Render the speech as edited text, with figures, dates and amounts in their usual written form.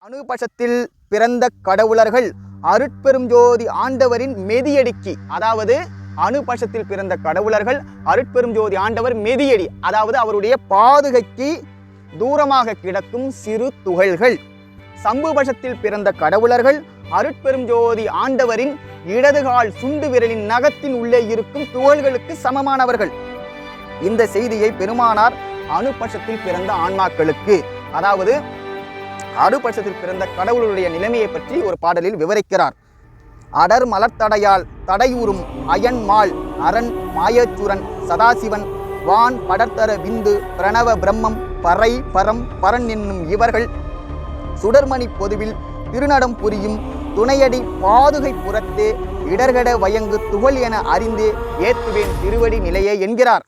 அனுபசத்தில் பிறந்த கடவுளர்கள் அருட்பெரும் ஜோதி ஆண்டவரின் மெதியடிக்கு, அதாவது அனுபசத்தில் பிறந்த கடவுளர்கள் அருட்பெரும் ஜோதி ஆண்டவர் மெதியடி, அதாவது அவருடைய பாதுகைக்கு தூரமாக கிடக்கும் சிறு துகள்கள். சம்புபசத்தில் பிறந்த கடவுளர்கள் அருட்பெரும் ஜோதி ஆண்டவரின் இடதுகால் சுண்டு விரலின் நகத்தின் உள்ளே இருக்கும் துகள்களுக்கு சமமானவர்கள். இந்த செய்தியை பெருமானார் அனுபசத்தில் பிறந்த ஆன்மாக்களுக்கு, அதாவது அனுபசத்தில் பிறந்த கடவுளுடைய நிலைமையை பற்றி ஒரு பாடலில் விவரிக்கிறார். அடர் மலர்த்தடையால் தடையூறும் அயன்மால் அரண் மாயச்சுரன் சதாசிவன் வான் படர்த்தர விந்து பிரணவ பிரம்மம் பறை பரம் பரன் என்னும் இவர்கள் சுடர்மணி பொதுவில் திருநடம் புரியும் துணையடி பாதுகை புறத்தே இடர்கட வயங்கு துகள் என அறிந்தே ஏத்துவேன் திருவடி நிலையே என்கிறார்.